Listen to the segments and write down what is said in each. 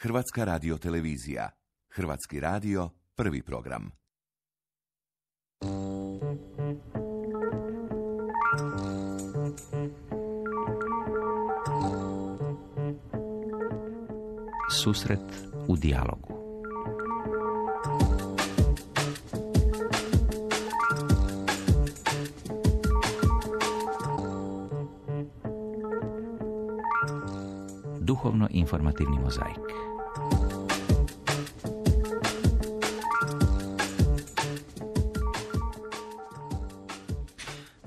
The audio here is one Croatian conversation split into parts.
Hrvatska radiotelevizija. Hrvatski radio, prvi program. Susret u dijalogu. Duhovno-informativni mozaik.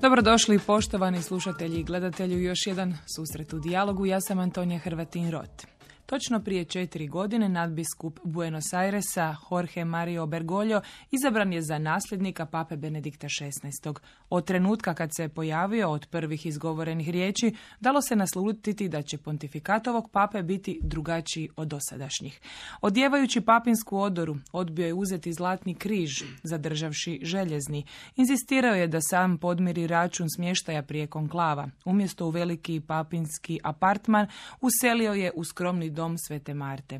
Dobrodošli poštovani slušatelji i gledatelji u još jedan susret u dijalogu. Ja sam Antonija Hrvatin-Rot. Točno prije 4 godine nadbiskup Buenos Airesa, Jorge Mario Bergoglio, izabran je za nasljednika pape Benedikta XVI. Od trenutka kad se pojavio, od prvih izgovorenih riječi, dalo se naslutiti da će pontifikat ovog pape biti drugačiji od dosadašnjih. Odjevajući papinsku odoru, odbio je uzeti zlatni križ, zadržavši željezni. Inzistirao je da sam podmiri račun smještaja prije konklava. Umjesto u veliki papinski apartman, uselio je u skromni dom Svete Marte.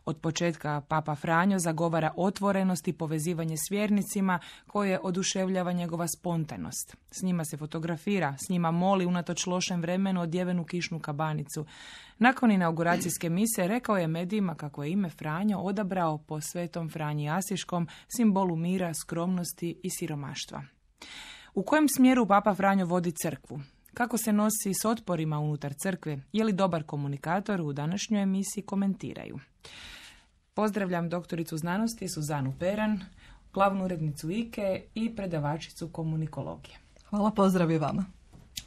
Od početka Papa Franjo zagovara otvorenost i povezivanje s vjernicima koje oduševljava njegova spontanost. S njima se fotografira, s njima moli unatoč lošem vremenu odjevenu kišnu kabanicu. Nakon inauguracijske mise rekao je medijima kako je ime Franjo odabrao po svetom Franji Asiškom, simbolu mira, skromnosti i siromaštva. U kojem smjeru Papa Franjo vodi crkvu? Kako se nosi s otporima unutar crkve? Je li dobar komunikator? U današnjoj emisiji komentiraju. Pozdravljam doktoricu znanosti Suzanu Peran, glavnu urednicu IKE i predavačicu komunikologije. Hvala, pozdrav i vama.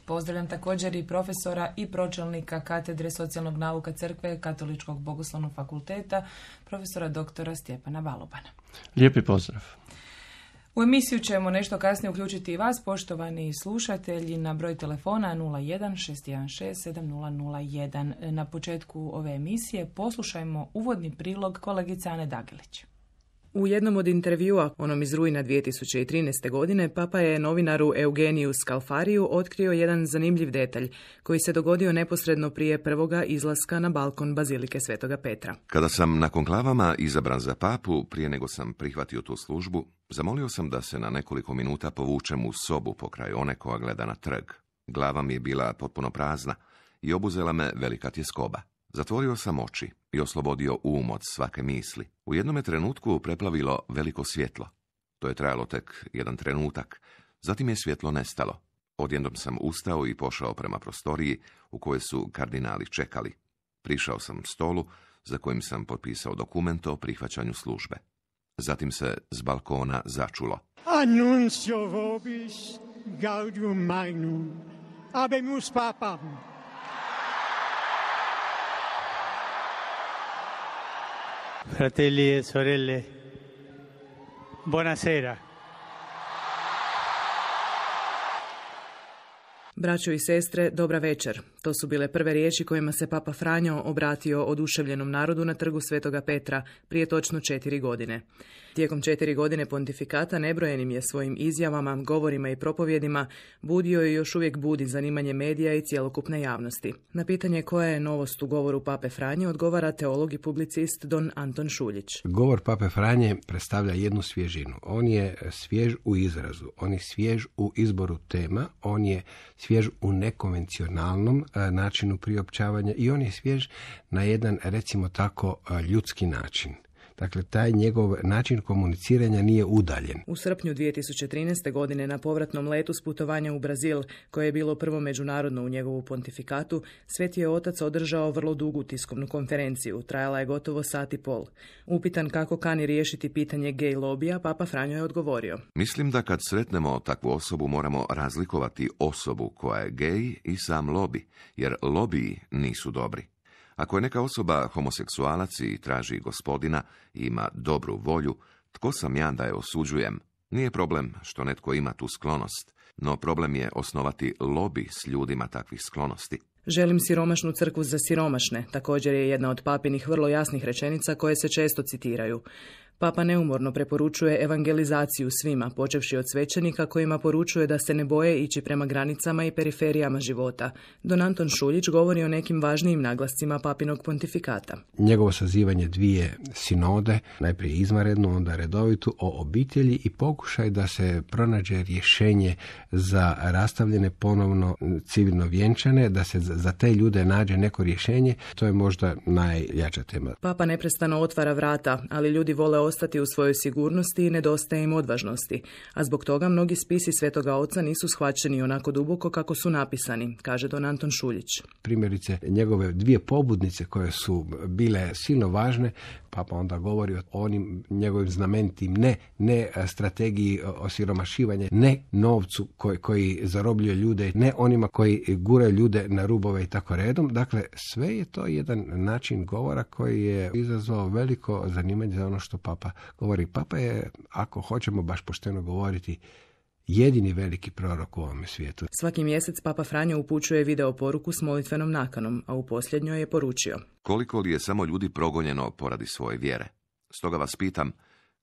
Pozdravljam također i profesora i pročelnika katedre socijalnog nauka crkve Katoličkog bogoslovnog fakulteta, profesora doktora Stjepana Balobana. Lijepi pozdrav. U emisiju ćemo nešto kasnije uključiti i vas, poštovani slušatelji, na broj telefona 01 616 7001. Na početku ove emisije poslušajmo uvodni prilog kolegice Ane Dagilić. U jednom od intervjua, onom iz rujna 2013. godine, Papa je novinaru Eugeniju Scalfariju otkrio jedan zanimljiv detalj koji se dogodio neposredno prije prvoga izlaska na balkon Bazilike Svetoga Petra. Kada sam na konklavama izabran za papu, prije nego sam prihvatio tu službu, zamolio sam da se na nekoliko minuta povučem u sobu pokraj one koja gleda na trg. Glava mi je bila potpuno prazna i obuzela me velika tjeskoba. Zatvorio sam oči i oslobodio um od svake misli. U jednome trenutku preplavilo veliko svjetlo. To je trajalo tek jedan trenutak. Zatim je svjetlo nestalo. Odjednom sam ustao i pošao prema prostoriji u kojoj su kardinali čekali. Prišao sam stolu za kojim sam potpisao dokument o prihvaćanju službe. Zatim se s balkona začulo: Annuncio vobis gaudium magnum, habemus papam. Fratelli e sorelle, buonasera. Braćo i sestre, dobra večer. To su bile prve riječi kojima se Papa Franjo obratio oduševljenom narodu na trgu Svetoga Petra prije točno 4 godine. Tijekom 4 godine pontifikata nebrojenim je svojim izjavama, govorima i propovjedima budio i još uvijek budi zanimanje medija i cjelokupne javnosti. Na pitanje koja je novost u govoru Pape Franje odgovara teolog i publicist don Anton Šuljić. Govor Pape Franje predstavlja jednu svježinu. On je svjež u izrazu, on je svjež u izboru tema, on je svjež u nekonvencionalnom načinu priopćavanja i on je svjež na jedan, recimo tako, ljudski način. Dakle, taj njegov način komuniciranja nije udaljen. U srpnju 2013. godine na povratnom letu s putovanja u Brazil, koje je bilo prvo međunarodno u njegovu pontifikatu, Sveti je otac održao vrlo dugu tiskovnu konferenciju. Trajala je gotovo 1,5 sata. Upitan kako kani riješiti pitanje gej lobija, Papa Franjo je odgovorio: Mislim da kad sretnemo takvu osobu moramo razlikovati osobu koja je gej i sam lobi, jer lobiji nisu dobri. Ako je neka osoba homoseksualac i traži gospodina i ima dobru volju, tko sam ja da je osuđujem? Nije problem što netko ima tu sklonost, no problem je osnovati lobi s ljudima takvih sklonosti. Želim siromašnu crkvu za siromašne, također je jedna od papinih vrlo jasnih rečenica koje se često citiraju. Papa neumorno preporučuje evangelizaciju svima, počevši od svećenika kojima poručuje da se ne boje ići prema granicama i periferijama života. Don Anton Šuljić govori o nekim važnijim naglascima papinog pontifikata. Njegovo sazivanje 2 sinode, najprije izvanrednu, onda redovitu, o obitelji i pokušaj da se pronađe rješenje za rastavljene ponovno civilno vjenčane, da se za te ljude nađe neko rješenje. To je možda najjača tema. Papa neprestano otvara vrata, ali ljudi vole ostati u svojoj sigurnosti i nedostaje im odvažnosti, a zbog toga mnogi spisi Svetoga Oca nisu shvaćeni onako duboko kako su napisani, kaže Don Anton Šuljić. Primjerice, njegove 2 pobudnice koje su bile silno važne, Papa onda govori o onim njegovim znamentim, ne strategiji osiromašivanja, ne novcu koji zarobljuje ljude, ne onima koji guraju ljude na rubove i tako redom. Dakle, sve je to jedan način govora koji je izazvao veliko zanimanje za ono što Papa govori. Papa je, ako hoćemo baš pošteno govoriti, jedini veliki prorok u ovome svijetu. Svaki mjesec Papa Franjo upućuje video poruku s molitvenom nakanom, a u posljednjoj je poručio: koliko li je samo ljudi progonjeno poradi svoje vjere? Stoga vas pitam,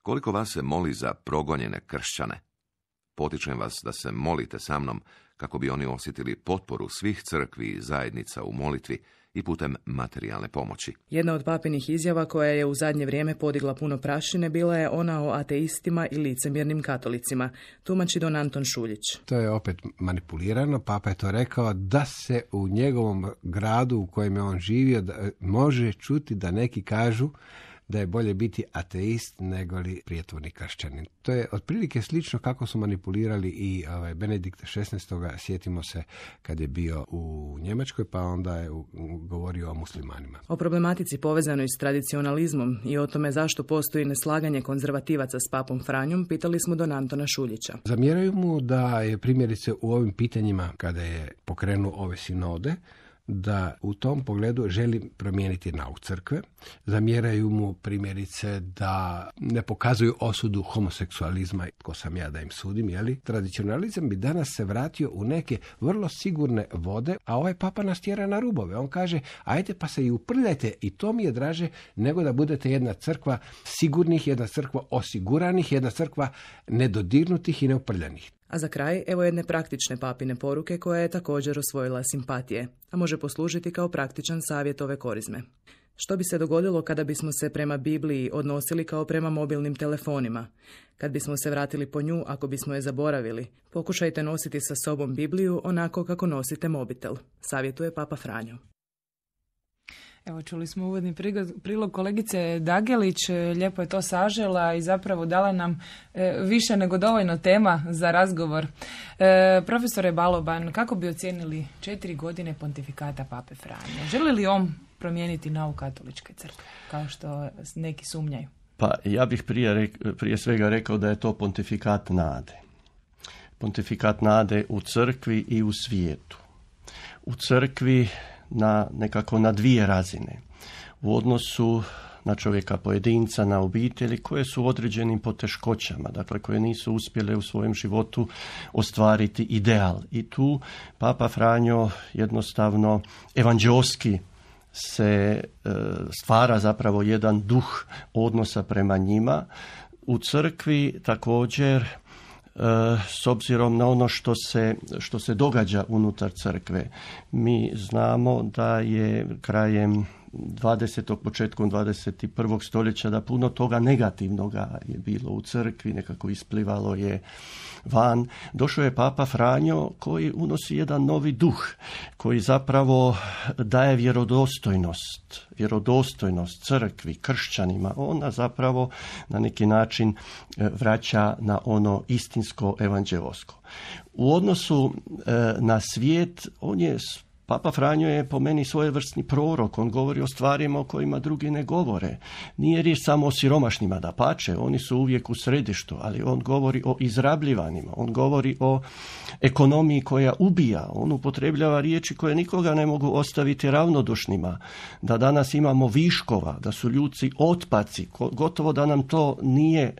koliko vas se moli za progonjene kršćane? Potičem vas da se molite sa mnom kako bi oni osjetili potporu svih crkvi i zajednica u molitvi i putem materijalne pomoći. Jedna od papinih izjava koja je u zadnje vrijeme podigla puno prašine bila je ona o ateistima i licemjernim katolicima, tumači Don Anton Šuljić. To je opet manipulirano. Papa je to rekao da se u njegovom gradu u kojem je on živio da može čuti da neki kažu da je bolje biti ateist nego li prijetvorni kršćanin. To je otprilike slično kako su manipulirali i Benedikta XVI. Sjetimo se kad je bio u Njemačkoj, pa onda je govorio o muslimanima. O problematici povezanoj s tradicionalizmom i o tome zašto postoji neslaganje konzervativaca s papom Franjom pitali smo Don Antona Šuljića. Zamjeraju mu da je primjerice u ovim pitanjima, kada je pokrenuo ove sinode, da u tom pogledu želi promijeniti nauk crkve. Zamjeraju mu primjerice da ne pokazuju osudu homoseksualizma, tko sam ja da im sudim, jeli? Tradicionalizam bi danas se vratio u neke vrlo sigurne vode, a ovaj papa nas tjera na rubove. On kaže, ajde pa se i uprljajte, i to mi je draže nego da budete jedna crkva sigurnih, jedna crkva osiguranih, jedna crkva nedodirnutih i neuprljanih. A za kraj, evo jedne praktične papine poruke koja je također osvojila simpatije, a može poslužiti kao praktičan savjet ove korizme. Što bi se dogodilo kada bismo se prema Bibliji odnosili kao prema mobilnim telefonima? Kad bismo se vratili po nju, ako bismo je zaboravili, pokušajte nositi sa sobom Bibliju onako kako nosite mobitel, savjetuje Papa Franjo. Evo, čuli smo uvodni prilog kolegice Dagelić, lijepo je to sažela i zapravo dala nam više nego dovoljno tema za razgovor. Profesore Baloban, kako bi ocijenili 4 godine pontifikata Pape Franje? Želi li on promijeniti nauk katoličke crkve, kao što neki sumnjaju? Pa ja bih prije svega rekao da je to pontifikat nade. Pontifikat nade u crkvi i u svijetu. U crkvi nekako na 2 razine. U odnosu na čovjeka pojedinca, na obitelji koje su u određenim poteškoćama, dakle koje nisu uspjele u svojem životu ostvariti ideal. I tu Papa Franjo jednostavno evanđeoski se stvara zapravo jedan duh odnosa prema njima. U crkvi također s obzirom na ono što se događa unutar crkve. Mi znamo da je krajem 20. početkom 21. stoljeća da puno toga negativnoga je bilo u crkvi, nekako isplivalo je van. Došao je Papa Franjo koji unosi jedan novi duh, koji zapravo daje vjerodostojnost crkvi, kršćanima. Ona zapravo na neki način vraća na ono istinsko evanđeosko. U odnosu na svijet, Papa Franjo je po meni svojevrsni prorok, on govori o stvarima o kojima drugi ne govore. Nije riječ samo o siromašnima, dapače, oni su uvijek u središtu, ali on govori o izrabljivanima, on govori o ekonomiji koja ubija, on upotrebljava riječi koje nikoga ne mogu ostaviti ravnodušnima, da danas imamo viškova, da su ljudci otpaci, gotovo da nam to nije,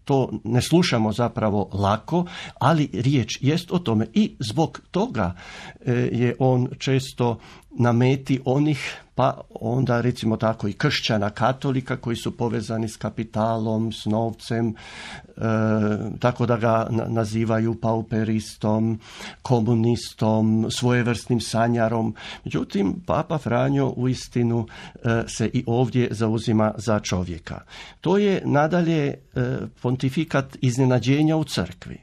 to ne slušamo zapravo lako, ali riječ jest o tome i zbog toga je on često na meti onih, pa onda recimo tako i kršćana katolika koji su povezani s kapitalom, s novcem, tako da ga nazivaju pauperistom, komunistom, svojevrsnim sanjarom. Međutim, Papa Franjo uistinu se i ovdje zauzima za čovjeka. To je nadalje pontifikat iznenađenja u crkvi.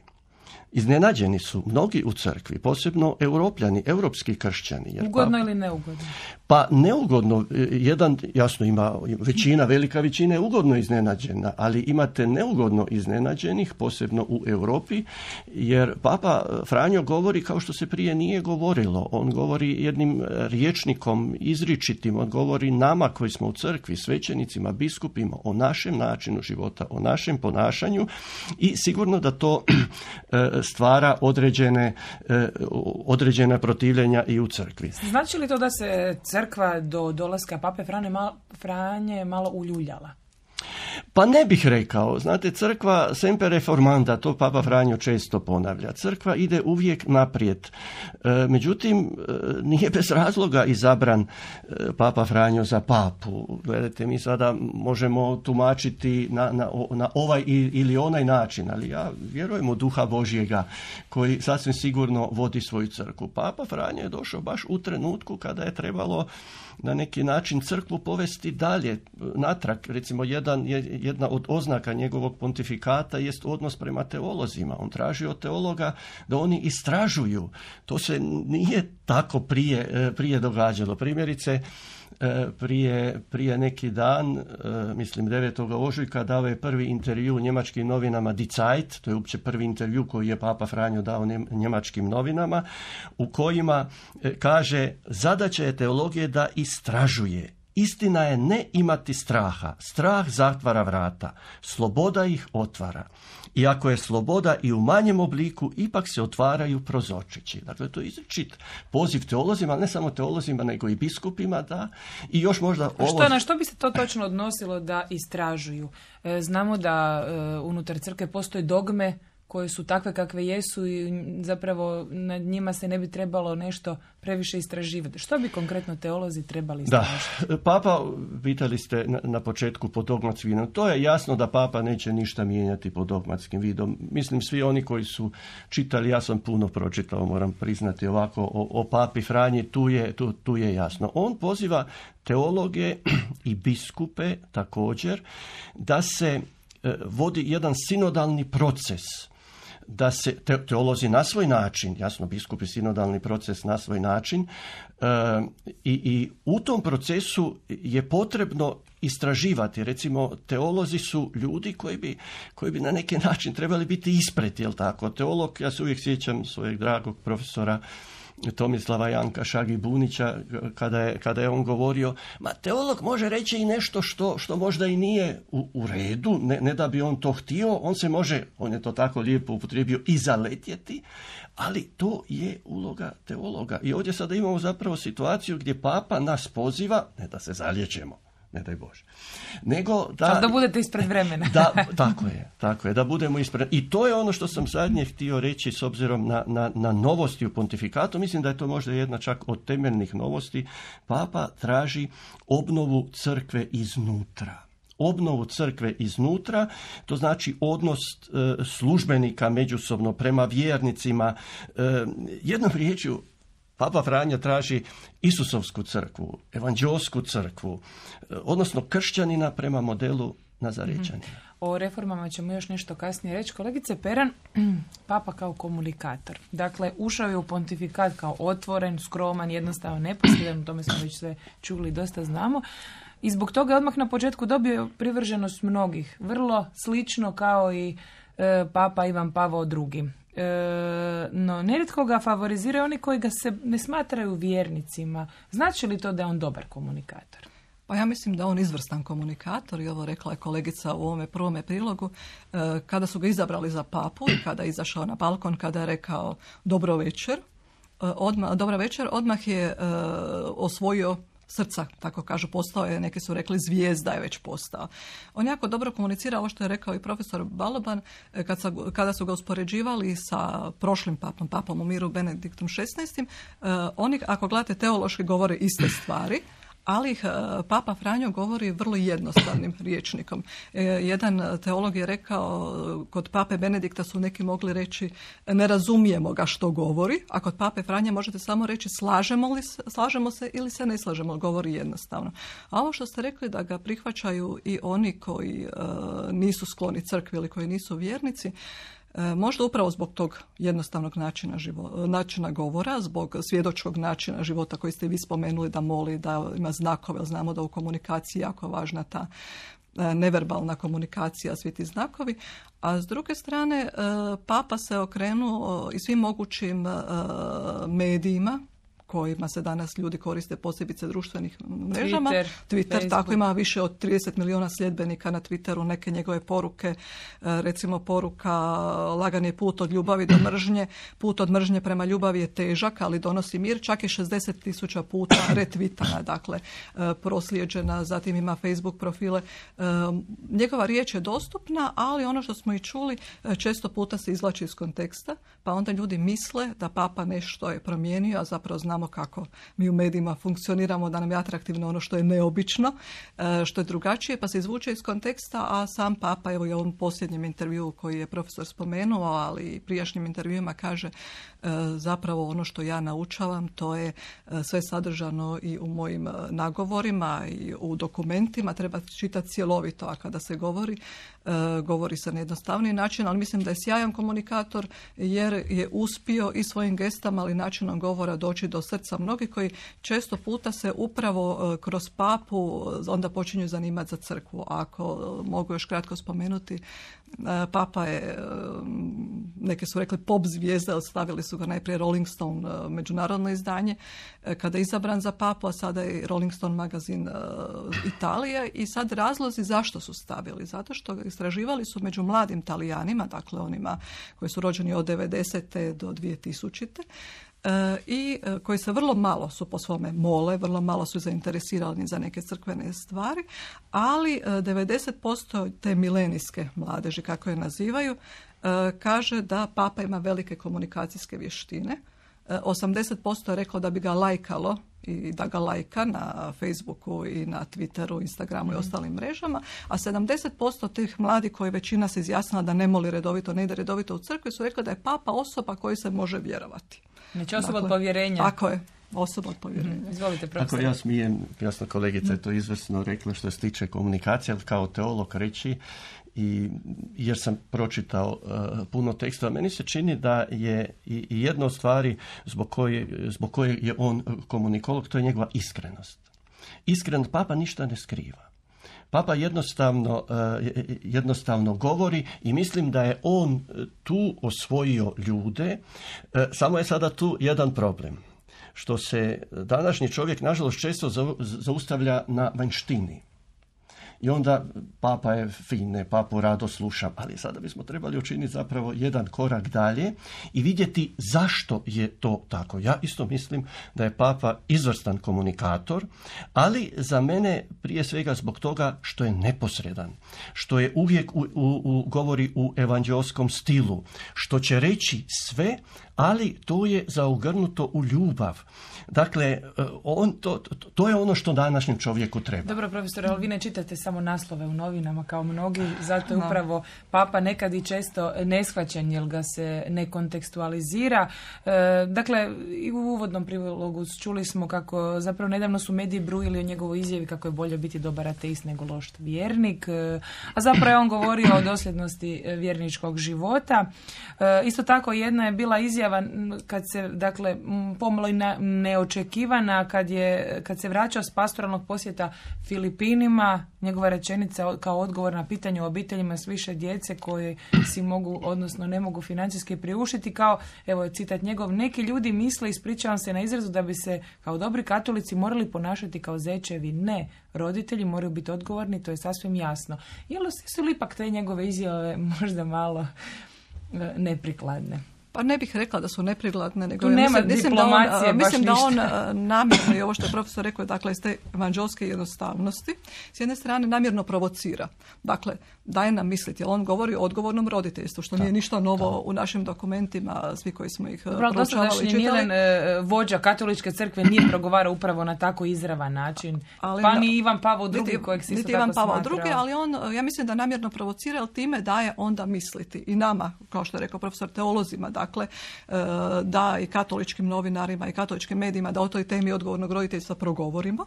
Iznenađeni su mnogi u crkvi, posebno Europljani, europski kršćani. Jer ugodno ili neugodno? Pa neugodno, jedan, jasno ima većina, velika većina je ugodno iznenađena, ali imate neugodno iznenađenih, posebno u Europi, jer Papa Franjo govori kao što se prije nije govorilo. On govori jednim rječnikom izričitim, on govori nama koji smo u crkvi, svećenicima, biskupima, o našem načinu života, o našem ponašanju i sigurno da to stvara određena protivljenja i u crkvi. Znači li to da se crkva do dolaska Pape Franje malo uljuljala? Pa ne bih rekao. Znate, crkva semper reformanda, to Papa Franjo često ponavlja. Crkva ide uvijek naprijed. Međutim, nije bez razloga izabran Papa Franjo za papu. Gledajte, mi sada možemo tumačiti na ovaj ili onaj način, ali ja vjerujem u Duha Božjega koji sasvim sigurno vodi svoju crkvu. Papa Franjo je došao baš u trenutku kada je trebalo na neki način crkvu povesti dalje, natrag. Recimo, jedna od oznaka njegovog pontifikata jest odnos prema teolozima. On traži od teologa da oni istražuju. To se nije tako prije događalo. Primjerice, prije neki dan, mislim 9. ožujka, dao je prvi intervju u njemačkim novinama Die Zeit, to je uopće prvi intervju koji je Papa Franjo dao njemačkim novinama, u kojima kaže: zadaća je teologije da istražuje. Istina je ne imati straha. Strah zatvara vrata. Sloboda ih otvara. I ako je sloboda i u manjem obliku, ipak se otvaraju prozorčići. Dakle, to je izričit poziv teolozima, ali ne samo teolozima, nego i biskupima, da. I još možda ovo... Na što bi se to točno odnosilo da istražuju? Znamo da unutar crkve postoje dogme koje su takve kakve jesu i zapravo nad njima se ne bi trebalo nešto previše istraživati. Što bi konkretno teolozi trebali istražiti? Da, Papa, pitali ste na početku po dogmatskim vidom. To je jasno da Papa neće ništa mijenjati po dogmatskim vidom. Mislim, svi oni koji su čitali, ja sam puno pročitao, moram priznati ovako, o Papi Franji, tu je jasno. On poziva teologe i biskupe također da se vodi jedan sinodalni proces, da se teolozi na svoj način, jasno biskupi sinodalni proces na svoj način, i u tom procesu je potrebno istraživati. Recimo, teolozi su ljudi koji bi na neki način trebali biti ispred, jel tako? Teolog, ja se uvijek sjećam svojeg dragog profesora Tomislava Janka Šagi-Bunića, kada je on govorio, teolog može reći i nešto što možda i nije u redu, ne da bi on to htio, on se može, on je to tako lijepo upotrijebio, i zaletjeti, ali to je uloga teologa. I ovdje sada imamo zapravo situaciju gdje Papa nas poziva, ne da se zaliječemo, ne daj Bože, nego da budete ispred vremena. Tako je, da budemo ispred. I to je ono što sam zadnje htio reći s obzirom na novosti u pontifikatu. Mislim da je to možda jedna čak od temeljnih novosti. Papa traži obnovu crkve iznutra. Obnovu crkve iznutra, to znači odnos službenika međusobno prema vjernicima. Jednom riječju, Papa Franja traži Isusovsku crkvu, evanđeosku crkvu, odnosno kršćanina prema modelu Nazarečanina. O reformama ćemo još nešto kasnije reći. Kolegice Peran, Papa kao komunikator. Dakle, ušao je u pontifikat kao otvoren, skroman, jednostavno neposredan, o tome smo već sve čuli, dosta znamo. I zbog toga je odmah na početku dobio privrženost mnogih. Vrlo slično kao i Papa Ivan Pavao II. No, nerijetko ga favoriziraju oni koji ga se ne smatraju vjernicima. Znači li to da je on dobar komunikator? Pa ja mislim da on izvrstan komunikator, i ovo rekla je kolegica u ovome prvome prilogu, kada su ga izabrali za papu i kada je izašao na balkon, kada je rekao dobro večer, odmah je osvojio srca, tako kažu, postao je, neki su rekli zvijezda je već postao. On jako dobro komunicira, ovo što je rekao i profesor Baloban, kada su ga uspoređivali sa prošlim papom u miru Benediktom XVI. Oni, ako gledate teološki, govore iste stvari, ali ih Papa Franjo govori vrlo jednostavnim rječnikom. Jedan teolog je rekao, kod Pape Benedikta su neki mogli reći ne razumijemo ga što govori, a kod Pape Franje možete samo reći slažemo se ili se ne slažemo, govori jednostavno. A ovo što ste rekli da ga prihvaćaju i oni koji nisu skloni crkvi ili koji nisu vjernici, možda upravo zbog tog jednostavnog načina govora, zbog svjedočkog načina života koji ste vi spomenuli, da moli, da ima znakove, znamo da u komunikaciji jako važna ta neverbalna komunikacija, svi ti znakovi, a s druge strane Papa se okrenuo i svim mogućim medijima kojima se danas ljudi koriste, posebice društvenih mrežama. Twitter tako ima više od 30 milijuna sljedbenika na Twitteru, neke njegove poruke, recimo poruka lagan je put od ljubavi do mržnje, put od mržnje prema ljubavi je težak, ali donosi mir, čak je 60,000 puta retvitana, dakle proslijeđena, zatim ima Facebook profile. Njegova riječ je dostupna, ali ono što smo i čuli, često puta se izvlači iz konteksta, pa onda ljudi misle da Papa nešto je promijenio, a zapravo znamo kako mi u medijima funkcioniramo, da nam je atraktivno ono što je neobično, što je drugačije, pa se izvuče iz konteksta, a sam Papa, evo i u ovom posljednjem intervjuu koji je profesor spomenuo, ali i prijašnjim intervjuima kaže zapravo ono što ja naučavam, to je sve sadržano i u mojim nagovorima i u dokumentima, treba čitati cjelovito, a kada se govori se na jednostavniji način, ali mislim da je sjajan komunikator jer je uspio i svojim gestama, ali načinom govora doći do srca mnogi koji često puta se upravo kroz Papu onda počinju zanimati za crkvu. Ako mogu još kratko spomenuti, Papa je, neki su rekli pop zvijezda, stavili su ga najprije Rolling Stone, međunarodno izdanje, kada je izabran za Papu, a sada je Rolling Stone magazin Italije, i sad razlozi zašto su stavili. Zato što istraživali su među mladim Talijanima, dakle onima koji su rođeni od 90. do 2000. I koji se vrlo malo su po svome mole, vrlo malo su zainteresirani za neke crkvene stvari, ali 90% te milenijske mladeži, kako je nazivaju, kaže da Papa ima velike komunikacijske vještine. 80% je rekao da bi ga lajkalo i da ga lajka na Facebooku i na Twitteru, Instagramu i ostalim mrežama, a 70% tih mladih koji većina se izjasnila da ne moli redovito, ne ide redovito u crkvi, su rekli da je Papa osoba koju se može vjerovati. Znači osoba od povjerenja. Tako je, osoba od povjerenja. Izvolite, profesor. Ako ja smijem, jasno kolegica je to izvrsno rekla što se tiče komunikacije, ali kao teolog reći, jer sam pročitao puno teksta, meni se čini da je i jedna od stvari zbog koje je on komunikolog, to je njegova iskrenost. Iskren Papa ništa ne skriva. Papa jednostavno govori i mislim da je on tu osvojio ljude, samo je sada tu jedan problem. Što se današnji čovjek, nažalost, često zaustavlja na vanjštini. I onda Papa je fine, Papu rado slušam, ali sada bismo trebali učiniti zapravo jedan korak dalje i vidjeti zašto je to tako. Ja isto mislim da je Papa izvrstan komunikator, ali za mene prije svega zbog toga što je neposredan, što je uvijek govori u evanđeoskom stilu, što će reći sve, ali to je zaogrnuto u ljubav. Dakle, to je ono što današnjem čovjeku treba. Dobro, profesor, ali vi ne čitate samo naslove u novinama kao mnogi, zato je upravo Papa nekad i često neshvaćen jer ga se ne kontekstualizira. Dakle, i u uvodnom prilogu čuli smo kako zapravo nedavno su mediji brujili o njegovoj izjavi kako je bolje biti dobar ateist nego loš vjernik, a zapravo je on govorio o dosljednosti vjerničkog života. Isto tako jedna je bila izjava kad se, dakle, pomalo neočekivana, kad se vraćao s pastoralnog posjeta Filipinima, njegova rečenica kao odgovor na pitanje o obiteljima s više djece koje si mogu, odnosno ne mogu financijski priuštiti, kao, evo je citat njegov, neki ljudi misle, ispričavam se na izrazu, da bi se kao dobri katolici morali ponašati kao zečevi. Ne, roditelji moraju biti odgovorni, to je sasvim jasno. Jel su li ipak te njegove izjave možda malo neprikladne? Pa ne bih rekla da su neprikladne, nego mislim da on namjerno, i ovo što je profesor rekao, dakle, iz te evanđelske jednostavnosti, s jedne strane namjerno provocira. Dakle, daje nam misliti, jer on govori o odgovornom roditeljstvu, što nije ništa novo u našim dokumentima, svi koji smo ih proučavali i čitali. Nijedan vođa katoličke crkve nije progovarao upravo na tako izravan način. Pa ni Ivan Pavao II kojeg se isto tako smatrao. Ali on, ja mislim da namjerno provocira, jer time daje onda misliti i nama, kao što je rekao profesor, teolozima, dakle, da i katoličkim novinarima i katoličkim medijima da o toj temi odgovornog roditeljstva progovorimo,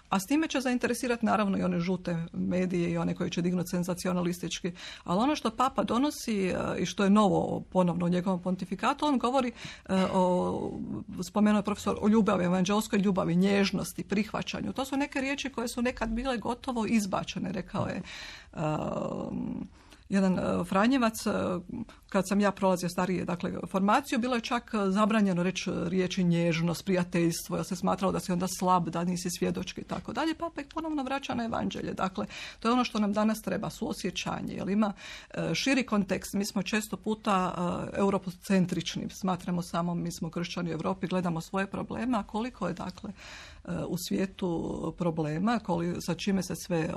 a s time će zainteresirati naravno i one žute medije i one koji će dignuti senzacionalistički. Ali ono što Papa donosi i što je novo ponovno u njegovom pontifikatu, on govori spomenuo je profesor o ljubavi, evanđelskoj ljubavi, nježnosti, prihvaćanju. To su neke riječi koje su nekad bile gotovo izbačene, rekao je jedan Franjevac, kad sam ja prolazio starije, dakle, formaciju, bilo je čak zabranjeno reći riječi nježnost, prijateljstvo, jer se smatralo da si onda slab, da nisi svjedočki i tako dalje. Papa ih ponovno vraća na evanđelje. Dakle, to je ono što nam danas treba, suosjećanje, jer ima širi kontekst. Mi smo često puta europocentrični, smatramo samo mi smo kršćani u Europi, gledamo svoje probleme, a koliko je, dakle, u svijetu problema, sa čime se sve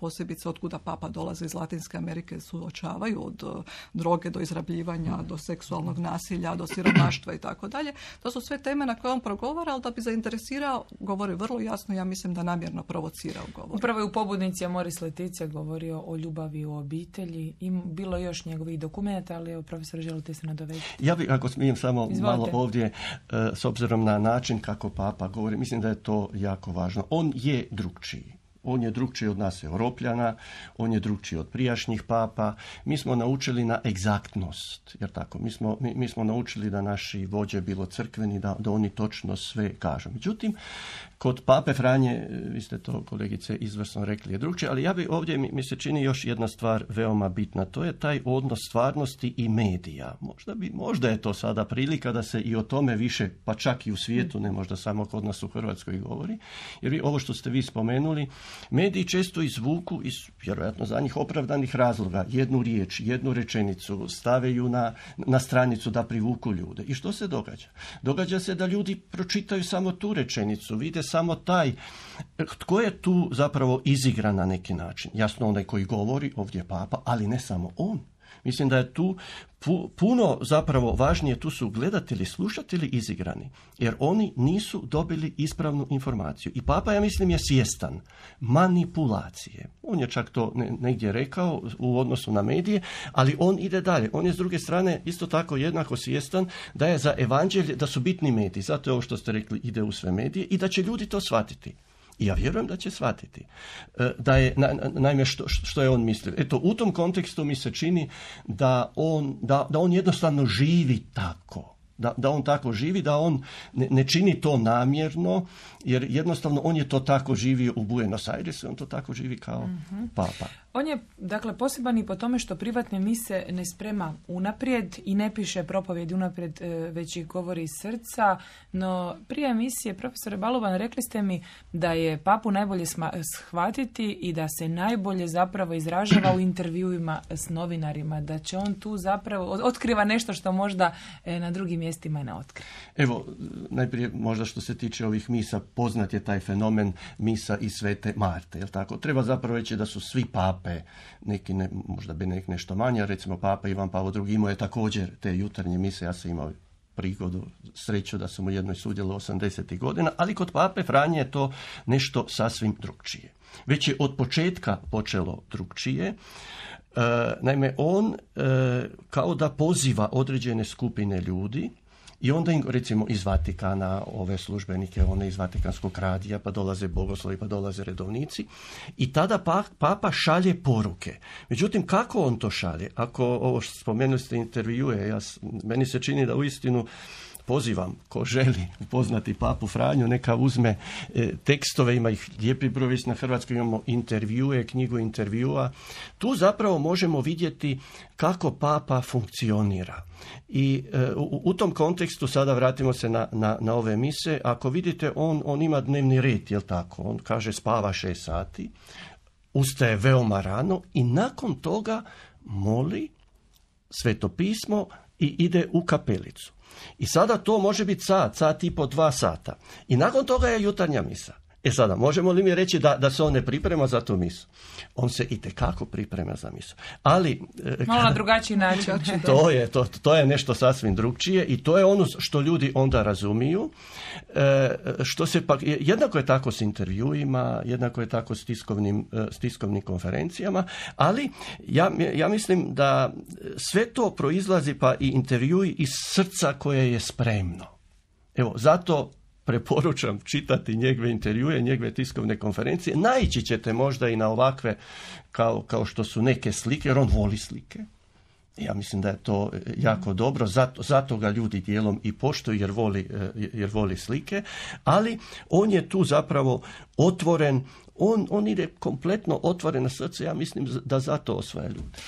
posebice otkuda Papa dolazi iz Latinske Amerike suočavaju, od droge do izrabljivanja, do seksualnog nasilja, do siromaštva i tako dalje. To su sve teme na koje on progovara, ali da bi zainteresirao, govori vrlo jasno, ja mislim da namjerno provocira u govoru. Upravo je u pobudnici Amoris Laetitia govorio o ljubavi u obitelji. Bilo je još njegovih dokumenta, ali evo, profesor, želite se nadovezati? Ja bih, ako smijem, samo malo ovdje, s obzirom na način kako Papa govori, mislim da je to jako važno. On je drukčiji. On je drukčiji od nas Europljana, on je drukčiji od prijašnjih papa. Mi smo naučili na egzaktnost, jer tako, mi smo naučili da naši vođe, bilo crkveni, da oni točno sve kažu. Međutim, kod Pape Franje, vi ste to, kolegice, izvrsno rekli, je drukčije, ali ja bi ovdje, mi se čini još jedna stvar veoma bitna, to je taj odnos stvarnosti i medija. Možda je to sada prilika da se i o tome više, pa čak i u svijetu, ne možda samo kod nas u Hrvatskoj govori, jer ovo što ste vi spomenuli, mediji često izvuku iz, vjerojatno za njih opravdanih razloga, jednu riječ, jednu rečenicu, stave ju na stranicu da privuku ljude. I što se događa? Događa se da ljudi pročitaju samo tu rečenicu, vide samo taj, tko je tu zapravo izigran na neki način. Jasno, onaj koji govori, ovdje je Papa, ali ne samo on. Mislim da je tu puno zapravo važnije, tu su gledatelji, slušatelji izigrani, jer oni nisu dobili ispravnu informaciju. I Papa, ja mislim, je svjestan manipulacije. On je čak to negdje rekao u odnosu na medije, ali on ide dalje. On je s druge strane isto tako jednako svjestan da je za evanđelje, da su bitni mediji. Zato je ovo što ste rekli, ide u sve medije i da će ljudi to shvatiti. I ja vjerujem da će shvatiti. Da je, naime, što je on mislio. Eto, u tom kontekstu mi se čini da on jednostavno živi tako. Da on tako živi, da on ne čini to namjerno, jer jednostavno on je to tako živio u Buenos Airesu, on to tako živi kao Papa. On je, dakle, poseban i po tome što privatne mise ne sprema unaprijed i ne piše propovjedi unaprijed, već ih govori iz srca, no prije emisije, profesore Baloban, rekli ste mi da je Papu najbolje shvatiti i da se najbolje zapravo izražava u intervjuima s novinarima, da će on tu zapravo otkriva nešto što možda na drugim mjestima ne otkriva. Evo, najprije možda što se tiče ovih misa, poznat je taj fenomen misa iz Svete Marte, jel tako? Treba zapravo reći da su svi pape, neki možda bi nešto manje, recimo Papa Ivan Pavao II imao je također te jutarnje mise, ja sam imao prigodu, sreću da sam u jednoj sudjelovao 80. godina, ali kod Pape Franje je to nešto sasvim drukčije. Već je od početka počelo drukčije. Naime, on kao da poziva određene skupine ljudi i onda im, recimo, iz Vatikana, ove službenike, one iz Vatikanskog radija, pa dolaze bogoslovi, pa dolaze redovnici. I tada Papa šalje poruke. Međutim, kako on to šalje? Ako, ovo što spomenuli ste intervjue, meni se čini da uistinu pozivam ko želi upoznati Papu Franju, neka uzme tekstove, ima ih lijepi broj, na hrvatskoj imamo intervjue, knjigu intervjua. Tu zapravo možemo vidjeti kako Papa funkcionira. I u tom kontekstu sada vratimo se na ove mise. Ako vidite, on ima dnevni red, jel tako? On kaže spava 6 sati, ustaje veoma rano i nakon toga moli Sveto pismo i ide u kapelicu. I sada to može biti sat i po 2 sata. I nakon toga je jutarnja misa. Sada, možemo li mi reći da se on ne priprema za tu misu? On se itekako priprema za misu. Ali malo na drugačiji način. To je nešto sasvim drugčije i to je ono što ljudi onda razumiju. Što se pak, jednako je tako s intervjuima, jednako je tako s tiskovnim konferencijama, ali ja mislim da sve to proizlazi, pa i intervjui iz srca koje je spremno. Evo, zato preporučam čitati njegove intervjue, njegove tiskovne konferencije. Naići ćete možda i na ovakve kao što su neke slike, jer on voli slike. Ja mislim da je to jako dobro, zato ga ljudi dijelom i poštuju jer voli slike, ali on je tu zapravo otvoren, on ide kompletno otvoren na srce, ja mislim da zato osvaja ljudi.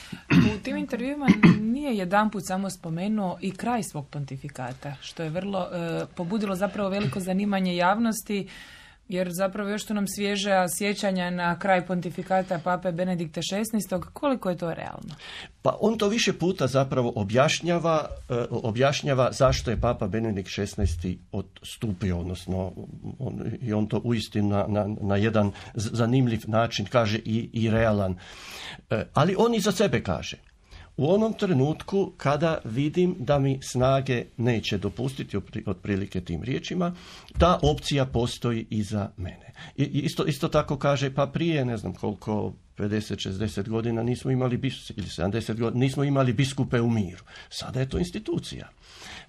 U tim intervjuima nije jedanput samo spomenuo i kraj svog pontifikata, što je vrlo pobudilo zapravo veliko zanimanje javnosti, jer zapravo još su nam svježa sjećanja na kraj pontifikata pape Benedikta XVI. Koliko je to realno? Pa on to više puta zapravo objašnjava zašto je papa Benedikt XVI. Odstupio, odnosno on to uistinu na jedan zanimljiv način kaže i realan. Ali on i za sebe kaže: u onom trenutku kada vidim da mi snage neće dopustiti, otprilike tim riječima, ta opcija postoji i za mene. Isto tako kaže, pa prije, ne znam koliko, 50-60 godina nismo imali ili 70 godina nismo imali biskupe u miru. Sada je to institucija.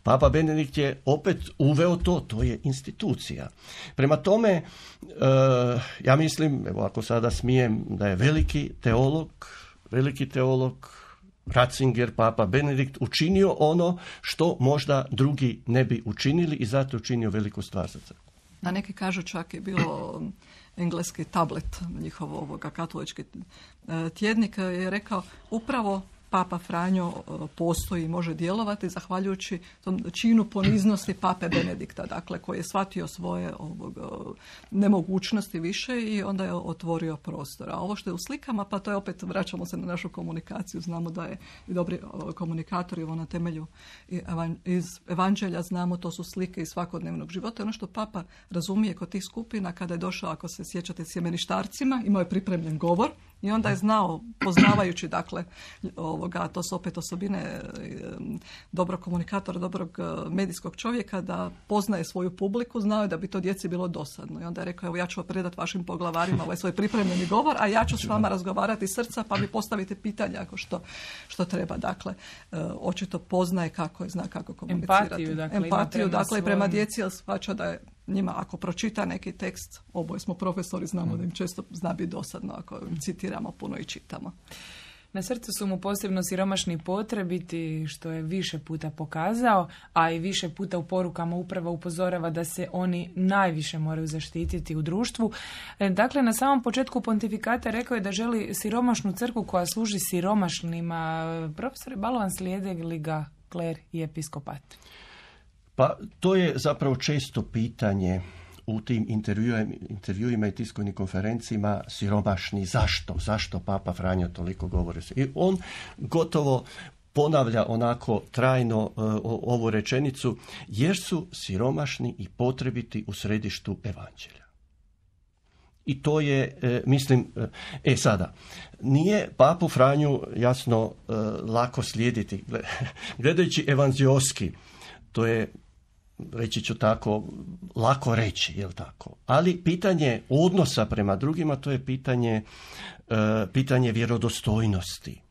Papa Benedikt je opet uveo to je institucija. Prema tome, ja mislim, evo ako sada smijem, da je veliki teolog Ratzinger, papa Benedikt, učinio ono što možda drugi ne bi učinili i zato učinio veliku stvar za crkvu. Na neki kažu čak je bilo engleski tablet, njihov katolički tjednik je rekao upravo Papa Franjo postoji i može djelovati zahvaljujući tom činu poniznosti pape Benedikta, dakle koji je shvatio svoje nemogućnosti više i onda je otvorio prostor. A ovo što je u slikama, pa to je opet, vraćamo se na našu komunikaciju, znamo da je i dobri komunikatori na temelju iz evanđelja, znamo to su slike iz svakodnevnog života. Ono što papa razumije kod tih skupina, kada je došao, ako se sjećate, sjemeništarcima, imao je pripremljen govor i onda je znao, poznavajući dakle to su opet osobine dobrog komunikatora, dobrog medijskog čovjeka, da poznaje svoju publiku, znao je da bi to djeci bilo dosadno. I onda je rekao, evo ja ću predati vašim poglavarima ovaj svoj pripremljeni govor, a ja ću s vama razgovarati srca, pa mi postavite pitanja ako što treba. Dakle, očito poznaje kako je, zna kako komunicirati. Empatiju, dakle, i prema djeci, ali shvaća da je njima, ako pročita neki tekst, oboje smo profesori, znamo da im često zna biti dosadno ako citiramo puno i čitamo. Na srcu su mu posebno siromašni potrebiti, što je više puta pokazao, a i više puta u porukama upravo upozorava da se oni najviše moraju zaštititi u društvu. Dakle, na samom početku pontifikata rekao je da želi siromašnu crkvu koja služi siromašnima. Profesore Balovan, slijede li ga kler i episkopat? Pa to je zapravo često pitanje u tim intervjuima i tiskovnim konferencijama, siromašni, zašto Papa Franjo toliko govori. I on gotovo ponavlja onako trajno ovu rečenicu, jer su siromašni i potrebiti u središtu evanđelja. I to je, mislim, sada, nije Papu Franju jasno lako slijediti. Gledajući evanđeoski, to je, reći ću tako, lako reći, jel tako? Ali pitanje odnosa prema drugima, to je pitanje vjerodostojnosti.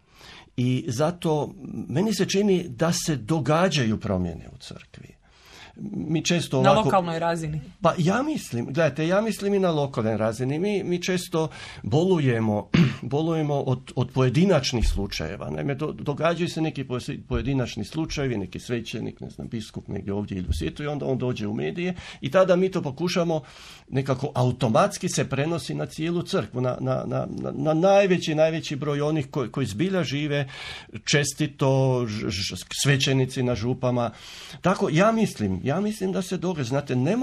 I zato meni se čini da se događaju promjene u crkvi. Mi često ovako, na lokalnoj razini. Pa ja mislim i na lokalnoj razini. Mi često bolujemo od pojedinačnih slučajeva. Naime, događaju se neki pojedinačni slučajevi, neki svećenik, ne znam, biskup negdje ovdje ili u svijetu, i onda on dođe u medije i tada mi to pokušamo nekako automatski se prenosi na cijelu crkvu, na najveći broj onih koji zbilja žive čestito, svećenici na župama. Tako, ja mislim da se događa. Znate, ne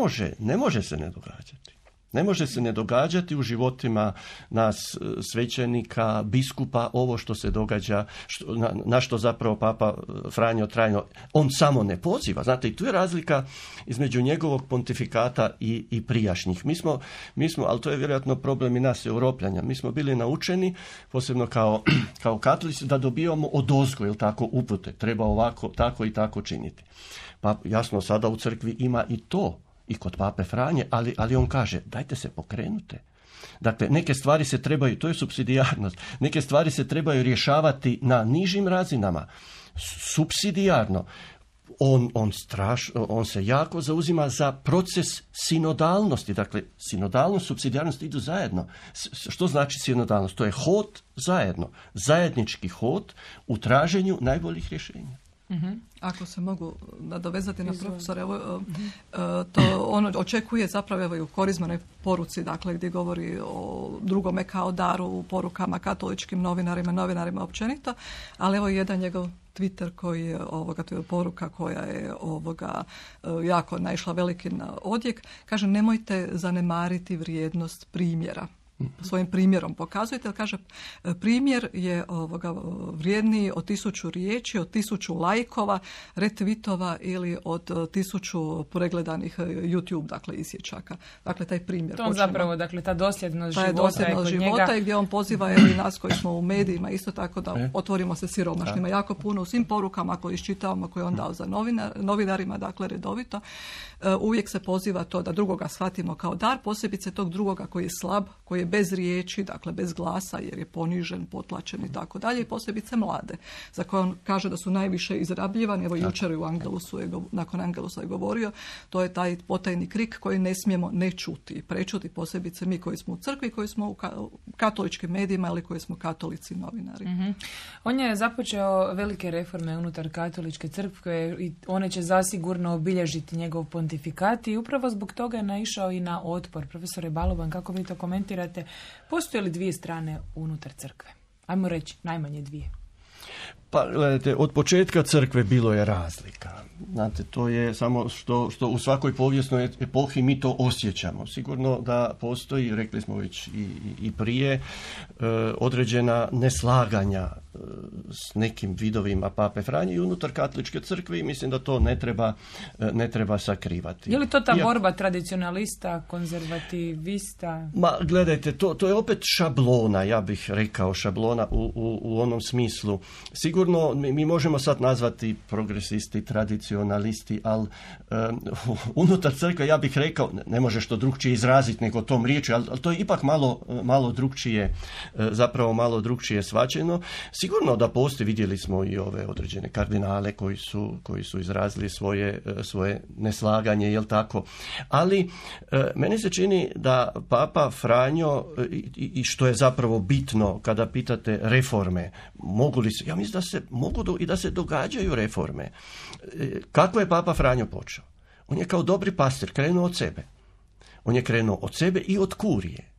može se ne događati. Ne može se ne događati u životima nas svećenika, biskupa, ovo što se događa, na što zapravo Papa Franjo trajno, on samo ne poziva. Znate, i tu je razlika između njegovog pontifikata i prijašnjih. Mi smo, ali to je vjerojatno problem i nas, Europljanja, mi smo bili naučeni, posebno kao katolici, da dobivamo odozgo, jel tako, upute. Treba ovako, tako i tako činiti. Pa jasno, sada u crkvi ima i to, i kod Pape Franje, ali on kaže, dajte se pokrenute. Dakle, neke stvari se trebaju, to je supsidijarnost, neke stvari se trebaju rješavati na nižim razinama, supsidijarno. On se jako zauzima za proces sinodalnosti. Dakle, sinodalnost, supsidijarnost idu zajedno. Što znači sinodalnost? To je hod zajedno, zajednički hod u traženju najboljih rješenja. Mm-hmm. Ako se mogu nadovezati na profesora, to on očekuje zapravo evo i u korizmanoj poruci, dakle gdje govori o drugome kao daru u porukama katoličkim novinarima općenito, ali evo jedan njegov Twitter koji je to je poruka koja je jako naišla veliki odjek, kaže nemojte zanemariti vrijednost primjera. Svojim primjerom pokazujete, kaže primjer je vrijedniji od 1000 riječi, od 1000 lajkova, retvitova ili od 1000 pregledanih YouTube, dakle isječaka. Dakle, taj primjer. To zapravo, dakle, ta dosljednost života. Dosljednost života i gdje on poziva i nas koji smo u medijima isto tako da otvorimo se siromašnima. Jako puno u svim porukama koje iščitavamo, koje on dao za novinarima, dakle redovito. Uvijek se poziva to da drugoga shvatimo kao dar, posebice tog drugoga koji je slab, koji je bez riječi, dakle bez glasa jer je ponižen, potlačen i tako dalje, i posebice mlade, za koje on kaže da su najviše izrabljivani. Evo jučer u Angelusu nakon Angelusa je govorio, to je taj potajni krik koji ne smijemo ne čuti i prečuti, posebice mi koji smo u crkvi, koji smo u katoličkim medijima ili koji smo katolici novinari. Mm-hmm. On je započeo velike reforme unutar katoličke crkve i one će zasigurno obilježiti njegov pontifikat i upravo zbog toga je naišao i na otpor. Profesore Baloban, kako vi to komentirate? Postoje li dvije strane unutar crkve? Ajmo reći, najmanje dvije. Pa, gledajte, od početka crkve bilo je razlika. Znate, to je samo što u svakoj povijesnoj epohi mi to osjećamo. Sigurno da postoji, rekli smo već i prije, određena neslaganja s nekim vidovima Pape Franje i unutar katoličke crkve i mislim da to ne treba sakrivati. Je li to ta borba tradicionalista, konzervativista? Ma, gledajte, to je opet šablona, ja bih rekao, šablona u onom smislu. Sigurno mi možemo sad nazvati progresisti, tradicionalisti, ali unutar crkve ja bih rekao, ne možeš to drugčije izraziti nego tom riječi, ali to je ipak malo drugčije, zapravo malo drugčije shvaćeno. Sigurno da postoji, vidjeli smo i ove određene kardinale koji su izrazili svoje neslaganje, jel tako? Ali meni se čini da Papa Franjo, i što je zapravo bitno kada pitate reforme, mogu li se, ja mislim da se mogu i da se događaju reforme. Kako je Papa Franjo počeo? On je kao dobri pastir krenuo od sebe. On je krenuo od sebe i od kurije.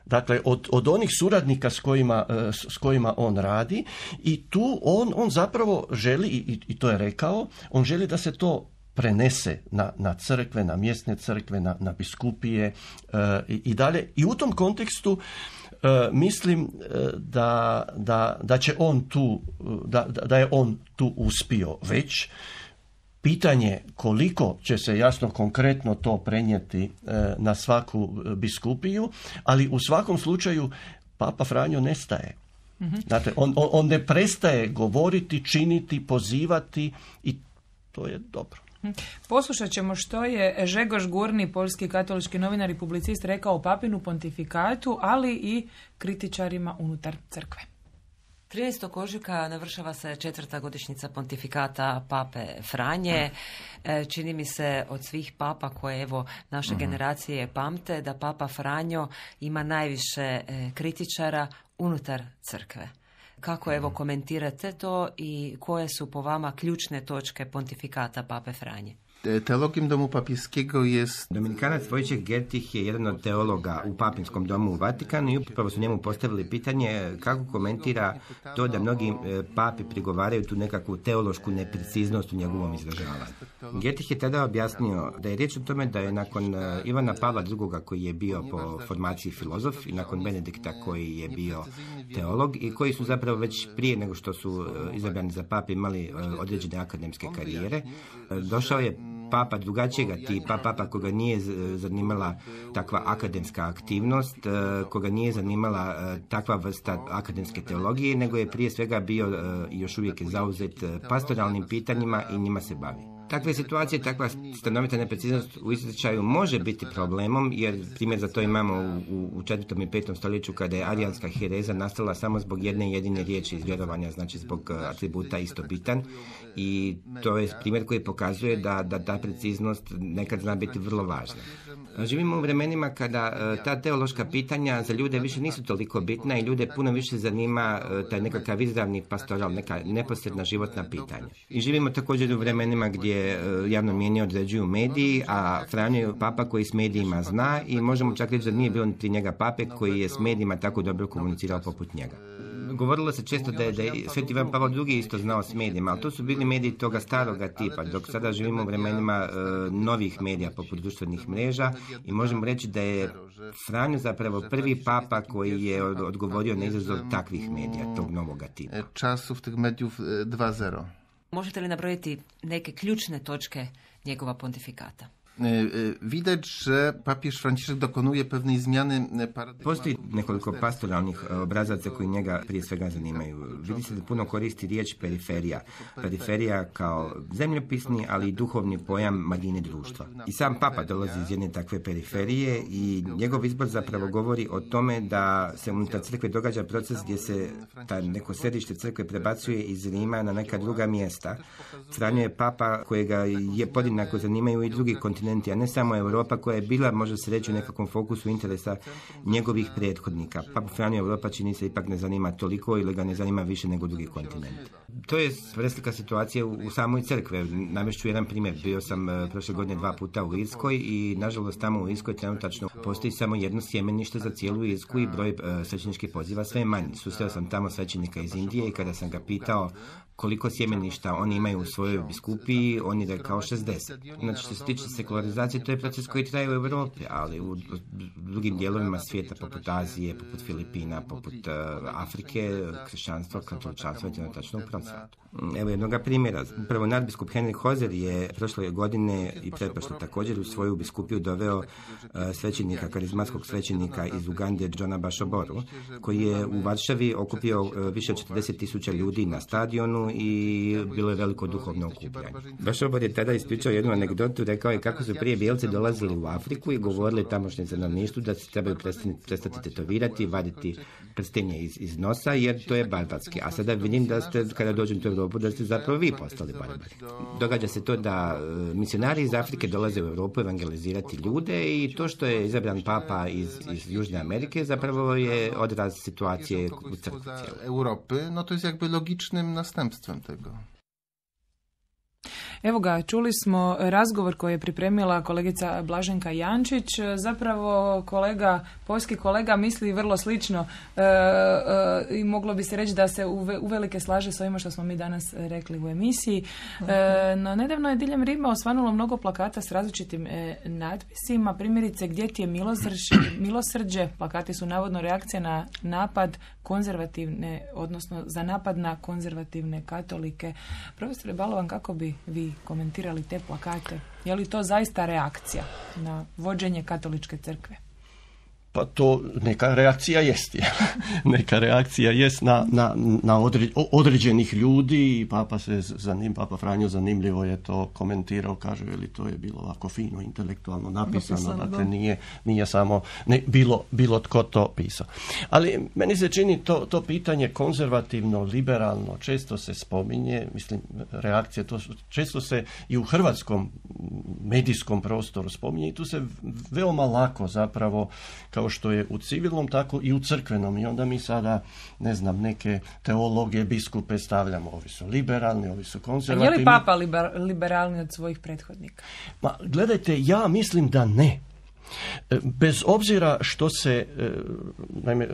Dakle, od onih suradnika s kojima on radi i tu on zapravo želi, i to je rekao, on želi da se to prenese na crkve, na mjesne crkve, na biskupije i dalje. I u tom kontekstu mislim da će on tu, da je on tu uspio već. Pitanje koliko će se jasno konkretno to prenijeti na svaku biskupiju, ali u svakom slučaju Papa Franjo nestaje. Mm-hmm. Znate, on ne prestaje govoriti, činiti, pozivati i to je dobro. Poslušat ćemo što je Žegoš Gurni, poljski katolički novinar i publicist, rekao o papinu pontifikatu, ali i kritičarima unutar crkve. 13. ožujka navršava se 4. godišnjica pontifikata Pape Franje. Čini mi se od svih papa koje evo naše generacije pamte da Papa Franjo ima najviše kritičara unutar crkve. Kako evo komentirate to i koje su po vama ključne točke pontifikata Pape Franje? Teologiem Domu Papieskiego jest... Dominikanac Wojciech Gertich je jedan od teologa u Papinskom domu u Vatikanu i upravo su njemu postavili pitanje kako komentira to da mnogi papi prigovaraju tu nekakvu teološku nepreciznost u njegovom izražavanju. Gertich je tada objasnio da je riječ o tome da je nakon Ivana Pavla II. Koji je bio po formaciji filozof i nakon Benedikta koji je bio teolog i koji su zapravo već prije nego što su izabrani za papi imali određene akademske karijere, došao je papa drugačijega tipa, papa koga nije zanimala takva akademska aktivnost, koga nije zanimala takva vrsta akademske teologije, nego je prije svega bio i još uvijek je zauzet pastoralnim pitanjima i njima se bavi. Takve situacije, takva stanovita nepreciznost u izričaju može biti problemom, jer primjer za to imamo u 4. i 5. stoljeću kada je arijanska hereza nastala samo zbog jedne jedine riječi iz vjerovanja, znači zbog atributa istobitan, i to je primjer koji pokazuje da ta preciznost nekad zna biti vrlo važna. Živimo u vremenima kada ta teološka pitanja za ljude više nisu toliko bitna i ljude puno više zanima taj nekakav izravni pastoral, neka neposredna životna pitanja. I živimo također u vremenima gdje javno mnijenje određuju mediji, a Franjo je papa koji s medijima zna i možemo čak reći da nije bilo pri njega pape koji je s medijima tako dobro komunicirao poput njega. Govorilo se često da je Sveti Ivan Pavao II. Isto znao s medijima, ali to su bili mediji toga staroga tipa, dok sada živimo u vremenima novih medija poput društvenih mreža i možemo reći da je Franjo zapravo prvi papa koji je odgovorio na izazov takvih medija, tog novoga tipa. Časów tych mediów 2.0. Možete li nabrojiti neke ključne točke njegova pontifikata? Widać, że papież Franciszek dokonuje pewnej zmiany paradygmatu. Postoji nekoliko pastoralnih obrazaca koji njega prije svega zanimaju. Vidi se da puno koristi riječ periferija. Periferija kao zemljopisni, ali i duhovni pojam margine društva. I sam papa dolazi iz jedne takve periferije i njegov izbor zapravo govori o tome da se unutar crkve događa proces gdje se neko središte crkve prebacuje iz Rima na neka druga mjesta. Franjo je papa kojega je podjednako zanimaju i drugi kontinenti, a ne samo Europa koja je bila, može se reći, u nekakvom fokusu interesa njegovih prethodnika. Papa Franjo Europa čini se ipak ne zanima toliko ili ga ne zanima više nego drugi kontinent. To je preslika situacije u samoj crkve. Navešću jedan primjer. Bio sam prošle godine 2 puta u Irskoj i nažalost tamo u Irskoj trenutačno postoji samo jedno sjemenište za cijelu Irsku i broj svećeničkih poziva sve je manji. Susreo sam tamo svećenika iz Indije i kada sam ga pitao koliko sjemeništa oni imaju u svojoj biskupiji, on je rekao 60. Znači, što se tiče sekularizacije, to je proces koji traje u Europi, ali u drugim dijelovima svijeta, poput Azije, poput Filipina, poput Afrike, kršćanstvo, katoličanstvo je trenutačno u procvatu. Evo jednog primjera. Upravo nadbiskup Henrik Hozer je prošle godine i pretprošle također u svoju biskupiju doveo svećenika, karizmatskog svećenika iz Ugande, Johna Bashoboru, koji je u Varšavi okupio više od 40,000 ljudi na stadionu i bilo je veliko duhovno okupljanje. Bashobor je tada ispričao jednu anegdotu, rekao je kako su prije bijelci dolazili u Afriku i govorili tamošnjem stanovništvu da se trebaju prestati tetovirati, vaditi prstenje iz nosa, jer to je barbarski. A sada vidim da ste, kada dođem u Europu, da ste zapravo vi postali barbari. Događa se to da misionari iz Afrike dolaze u Europu evangelizirati ljude i to što je izabran papa iz Južne Amerike zapravo je odraz situacije u crkvi cijeloj. Europy, no to jest jakby logicznym następstwem tego. Evo ga, čuli smo razgovor koji je pripremila kolegica Blaženka Jančić. Zapravo poljski kolega misli vrlo slično i moglo bi se reći da se uvelike slaže s ovima što smo mi danas rekli u emisiji. No, nedavno je diljem Rima osvanulo mnogo plakata s različitim natpisima. Primjerice, gdje ti je milosrđe? Plakati su navodno reakcija na napad konzervativne, odnosno za napad na konzervativne katolike. Profesore Balovan, kako bi vi komentirali te plakate? Je li to zaista reakcija na vođenje katoličke crkve? Pa to neka reakcija jest. Neka reakcija jest na određenih ljudi i Papa Franjo zanimljivo je to komentirao, kaže li to je bilo ovako fino, intelektualno napisano, dakle nije samo bilo tko to pisao. Ali meni se čini to pitanje konzervativno, liberalno, često se spominje, mislim, reakcija, to često se i u hrvatskom medijskom prostoru spominje i tu se veoma lako zapravo, kao kao što je u civilnom, tako i u crkvenom. I onda mi sada, ne znam, neke teologe, biskupe stavljamo. Ovi su liberalni, ovi su konzervativni. Je li papa liberalni od svojih prethodnika? Ma, gledajte, ja mislim da ne. Bez obzira što se, naime,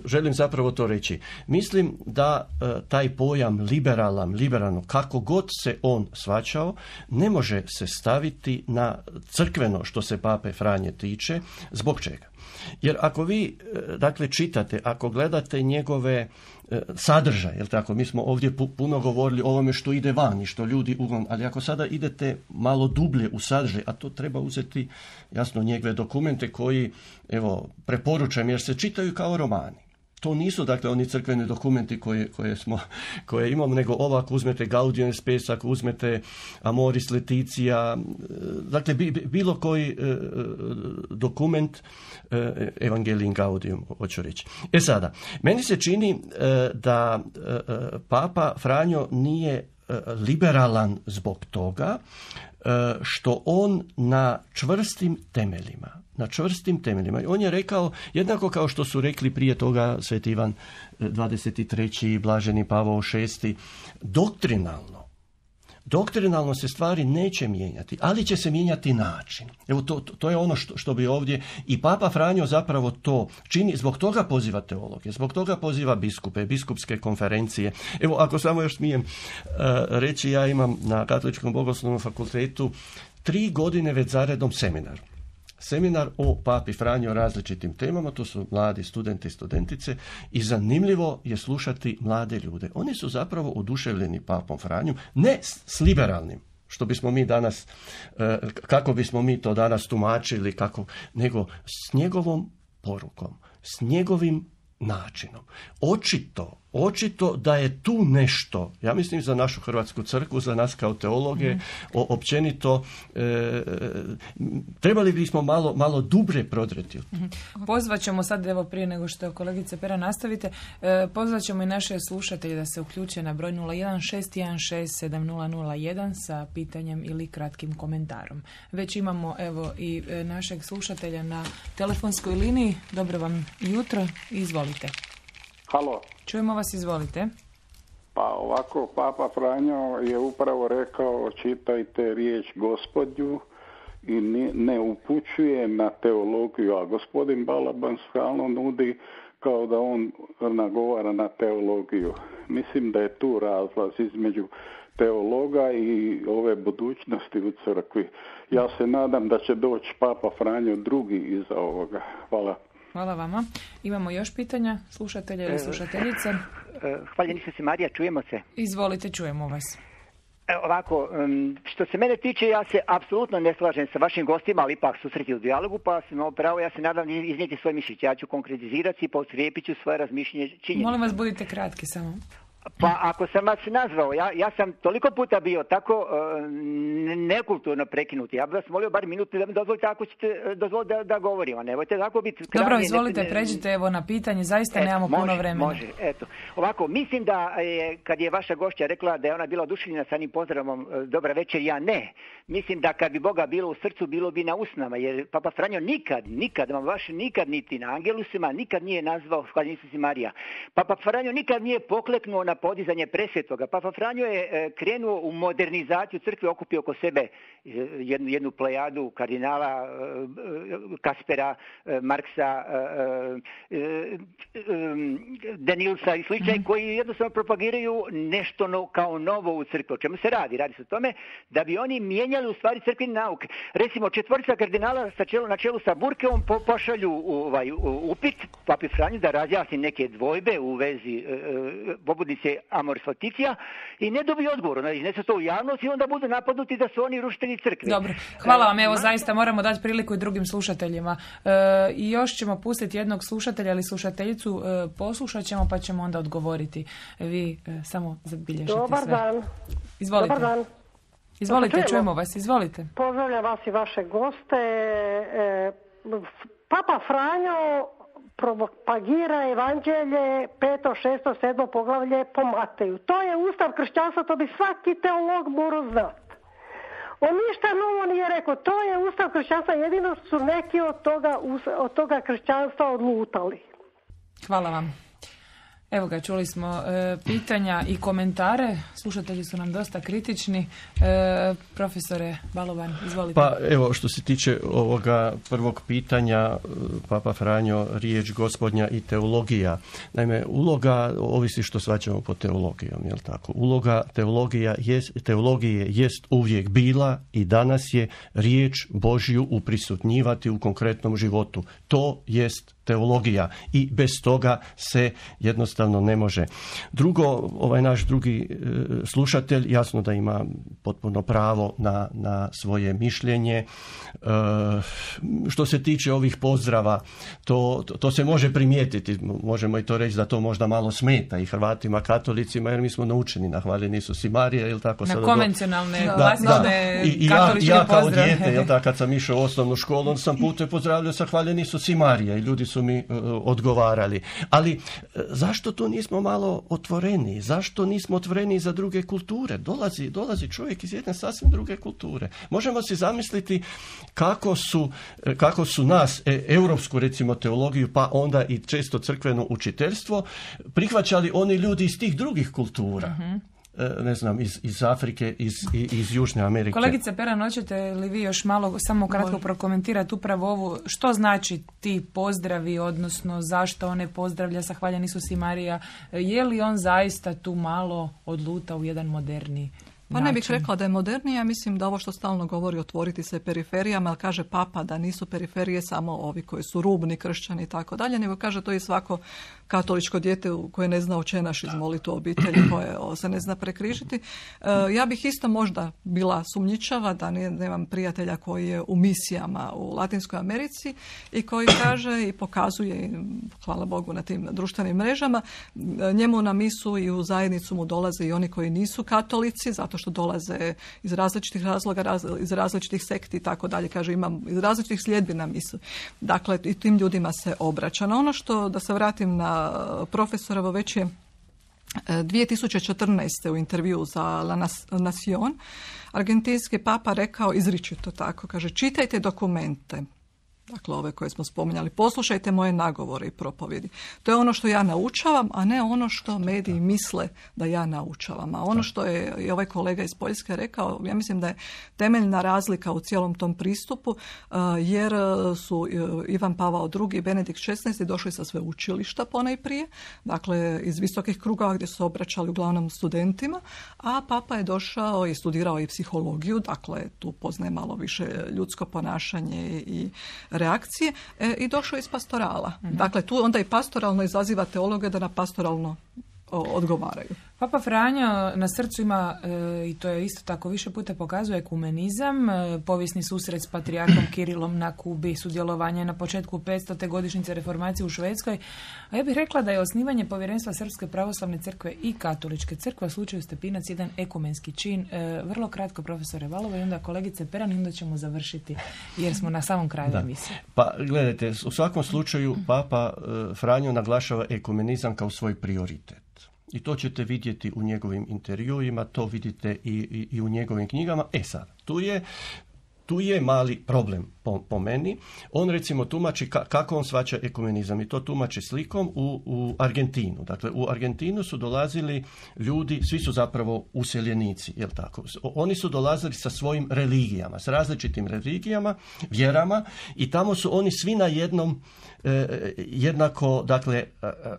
želim zapravo to reći, mislim da taj pojam liberalno, kako god se on shvaćao, ne može se staviti na crkveno što se pape Franje tiče. Zbog čega? Jer ako vi, dakle, čitate, ako gledate njegove sadržaje, jel tako, mi smo ovdje puno govorili o ovome što ide van i što ljudi uglavnom, ali ako sada idete malo dublje u sadržaj, a to treba uzeti, jasno, njegove dokumente koji, evo, preporučujem jer se čitaju kao romani. To nisu, dakle, oni crkveni dokumenti koje imamo, nego ovako uzmete Gaudium et Spes, ako uzmete Amoris Laetitia, dakle, bilo koji dokument, Evangelium Gaudium, hoću reći. Sada, meni se čini da Papa Franjo nije liberalan zbog toga što on na čvrstim temeljima. I on je rekao, jednako kao što su rekli prije toga Sveti Ivan 23. Blaženi Pavao VI, doktrinalno se stvari neće mijenjati, ali će se mijenjati način. Evo, to je ono što bi ovdje i Papa Franjo zapravo to čini, zbog toga poziva teologe, zbog toga poziva biskupe, biskupske konferencije. Evo, ako samo još smijem reći, ja imam na Katoličkom bogoslovnom fakultetu 3 godine već zaredom seminar o Papi Franjo o različitim temama, to su mladi studenti i studentice, i zanimljivo je slušati mlade ljude. Oni su zapravo oduševljeni Papom Franjom, ne s liberalnim, što bismo mi danas, kako bismo mi to danas tumačili, nego s njegovom porukom, s njegovim načinom. Očito da je tu nešto, ja mislim za našu Hrvatsku crkvu, za nas kao teologe, općenito, trebali bismo malo dublje prodreti. Pozvat ćemo sad, evo prije nego što kolegice Pera nastavite, pozvat ćemo i naše slušatelje da se uključe na broj 016167001 sa pitanjem ili kratkim komentarom. Već imamo, evo, i našeg slušatelja na telefonskoj liniji. Dobro vam jutro, izvolite. Halo. Čujemo vas, izvolite. Pa ovako, Papa Franjo je upravo rekao, čitajte riječ Gospodnju i ne upućuje na teologiju, a gospodin Balaban stalno nudi kao da on nagovara na teologiju. Mislim da je tu razlaz između teologa i ove budućnosti u crkvi. Ja se nadam da će doći Papa Franjo drugi iza ovoga. Hvala. Hvala vama. Imamo još pitanja slušatelja ili slušateljice? Hvaljeni se Marija, čujemo se. Izvolite, čujemo vas. Ovako, što se mene tiče, ja se apsolutno ne slažem sa vašim gostima, ali ipak susreti u dijalogu, pa sam ovo pravo, ja se nadam iznijeti svoje mišljenje. Ja ću konkretizirati i posrijepit ću svoje razmišljenje činjenica. Molim vas, budite kratki samo. Pa ako sam vas nazvao, ja sam toliko puta bio tako nekulturno prekinuti. Ja bih vas molio bar minutu da mi dozvolite, ako ćete dozvoliti da govorim, a nemojte tako biti krajnje. Dobro, izvolite, pređite evo na pitanje, zaista nemamo puno vremena. Može, eto. Ovako, mislim da kad je vaša gošća rekla da je ona bila oduševljena sa njim pozdravom dobra večer, ja ne. Mislim da kad bi Boga bilo u srcu, bilo bi na usnama, jer Papa Franjo nikad niti na angelusima, nikad nije nazvao Hvaljeni se Marija. Papa Franjo nikad nije pokleknuo na podizanje presvetoga. Papa Franjo je krenuo u modernizaciju crkve, okupio oko sebe jednu plejadu kardinala, Kaspera, Marksa, Denilsa i slične, koji jednostavno propagiraju nešto kao novo u crkvi. O čemu se radi? Radi se o tome da bi oni mijenjali u stvari crkvene nauke. Recimo, 4 kardinala na čelu sa Burkeom pošalju upit Papi Franju da razjasni neke dvojbe u vezi pobudnice Amoris Laetitia i ne dobiju odgovor. Iznese to u javnost i onda budu napadnuti da su oni rušitelji crkve. Dobro, hvala vam. Evo, zaista moramo dati priliku i drugim slušateljima. I još ćemo pustiti jednog slušatelja ili slušateljicu, poslušat ćemo pa ćemo onda odgovoriti. Vi samo zabilježite sve. Dobar dan. Izvolite. Dobar dan. Izvolite, čujemo vas, izvolite. Pozdravljam vas i vaše goste. Papa Franjo propagira evanđelje 5., 6., 7. poglavlje po Mateju. To je ustav kršćanstva, to bi svaki teolog morao znati. On ništa novo nije rekao. To je ustav kršćanstva, jedino su neki od toga kršćanstva odlutali. Hvala vam. Evo ga, čuli smo pitanja i komentare. Slušatelji su nam dosta kritični. Profesore Baloban, izvolite. Pa evo, što se tiče ovoga prvog pitanja, Papa Franjo, riječ Gospodnja i teologija. Naime, uloga, ovisi što svaćamo pod teologijom, jel tako? Uloga teologije jest uvijek bila i danas je riječ Božju uprisutnjivati u konkretnom životu. To jest teologija i bez toga se jednostavno ne može. Drugo, ovaj naš drugi slušatelj jasno da ima potpuno pravo na svoje mišljenje. Što se tiče ovih pozdrava, to se može primijetiti, možemo i to reći da to možda malo smeta i Hrvatima, katolicima, jer mi smo naučeni na hvaljeni Isus i Marija, ili tako? Na konvencionalne, klasične katoličke ja kao pozdrave. dijete, jel tako, kad sam išao u osnovnu školu, on sam putem pozdravljao sa hvaljeni Isus i Marija i ljudi su mi odgovarali. Ali zašto tu nismo malo otvoreni? Zašto nismo otvoreni za druge kulture? Dolazi čovjek iz jedne sasvim druge kulture. Možemo si zamisliti kako su nas, europsku recimo teologiju, pa onda i često crkveno učiteljstvo, prihvaćali oni ljudi iz tih drugih kultura. Uh-huh. Ne znam, iz Afrike, iz Južne Amerike. Kolegice Peran, hoćete li vi još malo samo kratko prokomentirati upravo ovo, što znači ti pozdravi, odnosno zašto on ne pozdravlja sa hvaljen Isus i Marija, je li on zaista tu malo odluta u jedan moderni Pa ne bih rekla da je modernija, mislim da ovo što stalno govori otvoriti se periferijama, ali kaže Papa da nisu periferije samo ovi koji su rubni kršćani i tako dalje, nego kaže to je svako katoličko dijete koje ne zna očenaš izmoliti u obitelji, koje se ne zna prekrižiti. Ja bih isto možda bila sumnjičava da nemam prijatelja koji je u misijama u Latinskoj Americi i koji kaže i pokazuje, hvala Bogu na tim društvenim mrežama, njemu na misu i u zajednicu mu dolaze i oni koji nisu katolici, zato što dolaze iz različitih razloga, iz različitih sekti i tako dalje. Kaže, imam iz različitih sljedbina misu. Dakle, i tim ljudima se obraća. No ono što, da se vratim na profesorovo, već je 2014. u intervju za La Nación argentinski papa rekao izričito tako, kaže, čitajte dokumente, dakle ove koje smo spominjali, poslušajte moje nagovore i propovjedi. To je ono što ja naučavam, a ne ono što mediji misle da ja naučavam. A ono što je i ovaj kolega iz Poljske rekao, ja mislim da je temeljna razlika u cijelom tom pristupu, jer su Ivan Pavao II i Benedikt XVI došli sa sveučilišta ponajprije, dakle iz visokih krugova gdje su obraćali uglavnom studentima, a papa je došao i studirao i psihologiju, dakle tu poznaje malo više ljudsko ponašanje i reakcije i došao iz pastorala. Mm-hmm. Dakle, tu onda i pastoralno izaziva teologe da na pastoralno odgovaraju. Papa Franjo na srcu ima, i to je isto tako više puta pokazuje, ekumenizam, povijesni susret s patrijarhom Kirilom na Kubi, sudjelovanje na početku 500. godišnjice reformacije u Švedskoj. A ja bih rekla da je osnivanje povjerenstva Srpske pravoslavne crkve i katoličke crkve u slučaju Stepinac jedan ekumenski čin. Vrlo kratko, profesore Valova, i onda kolegice Peran, i onda ćemo završiti jer smo na samom kraju emisije. Pa gledajte, u svakom slučaju Papa Franjo naglašava ekumenizam kao svoj prioritet. I to ćete vidjeti u njegovim intervjuima, to vidite i u njegovim knjigama. Sad, tu je mali problem po meni. On recimo tumači kako on shvaća ekumenizam i to tumači slikom u Argentinu. Dakle, u Argentinu su dolazili ljudi, svi su zapravo useljenici, jel tako? Oni su dolazili sa svojim religijama, s različitim religijama, vjerama i tamo su oni svi na jednom jednako, dakle,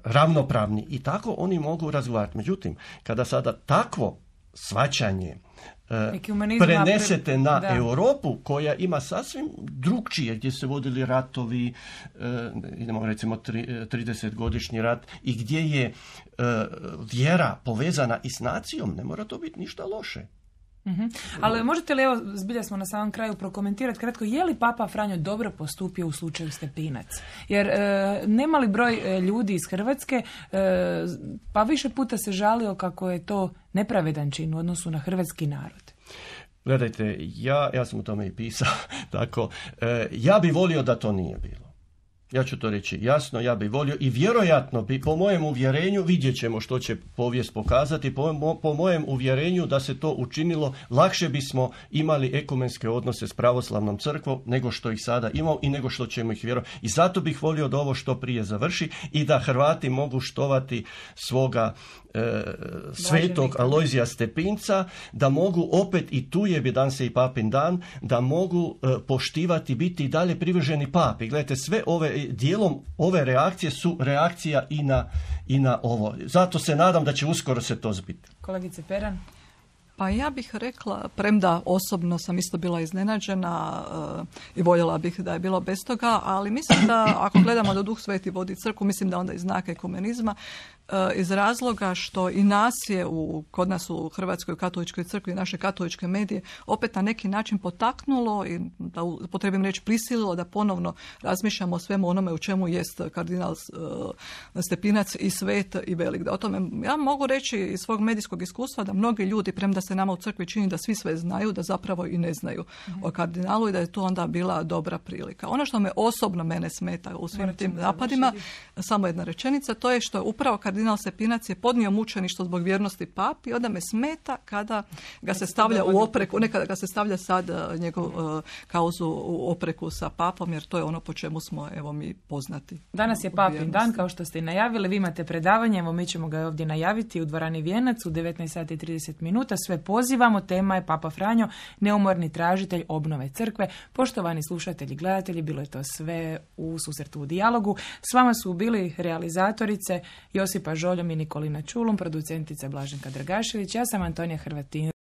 ravnopravni i tako oni mogu razgovarati. Međutim, kada sada takvo shvaćanje prenesete na Europu koja ima sasvim drugčije, gdje se vodili ratovi, idemo recimo 30-godišnji rat i gdje je vjera povezana i s nacijom, ne mora to biti ništa loše. Mm-hmm. Ali možete li, evo, zbilja smo na samom kraju, prokomentirati kratko, je li Papa Franjo dobro postupio u slučaju Stepinac? Jer nemali broj ljudi iz Hrvatske, pa više puta se žalio kako je to nepravedan čin u odnosu na hrvatski narod. Gledajte, ja sam o tome i pisao, tako, ja bi volio da to nije bilo. Ja ću to reći jasno, ja bih volio i vjerojatno bi, po mojem uvjerenju, vidjet ćemo što će povijest pokazati, po mojem uvjerenju da se to učinilo, lakše bismo imali ekumenske odnose s pravoslavnom crkvom nego što ih sada imamo i nego što ćemo ih vjerovati. I zato bih volio da ovo što prije završi i da Hrvati mogu štovati svoga svetog Alojzija Stepinca, da mogu opet, i tu je dan se i papin dan, da mogu poštivati, biti i dalje privrženi papi. Gledajte, sve dijelom ove reakcije su reakcija i na ovo. Zato se nadam da će uskoro se to zbiti. Kolegice Peran? Pa ja bih rekla, premda osobno sam isto bila iznenađena i voljela bih da je bilo bez toga, ali mislim da ako gledamo da Duh Sveti vodi crkvu, mislim da onda i znak ekumenizma, iz razloga što i nas je kod nas u Hrvatskoj katoličkoj crkvi i naše katoličke medije opet na neki način potaknulo i da potrebim reći prisililo da ponovno razmišljamo o svemu onome u čemu jest kardinal Stepinac i svet i velik. Da o tome ja mogu reći iz svog medijskog iskustva da mnogi ljudi, premda se nama u crkvi čini da svi sve znaju, da zapravo i ne znaju o kardinalu i da je to onda bila dobra prilika. Ono što mene smeta u svim tim napadima, samo jedna rečenica, to je što je upravo kardinal Stepinac je podnio mučeništvo zbog vjernosti papi, onda me smeta kada ga se stavlja u opreku, ne kada ga se stavlja sad njegov kauzu u opreku sa papom, jer to je ono po čemu smo mi poznati. Danas je papin dan, kao što ste i najavili, vi imate predavanje, evo mi ćemo ga ovdje najaviti u dvorani Vijenac u 19:30. Sve pozivamo, tema je Papa Franjo, neumorni tražitelj obnove crkve. Poštovani slušatelji i gledatelji, bilo je to sve u Susretu u dijalogu. S vama su bili realizatorice Josipa Žoljom i Nikolina Čulum, producentica Blaženka Dragašević. Ja sam Antonija Hrvatin.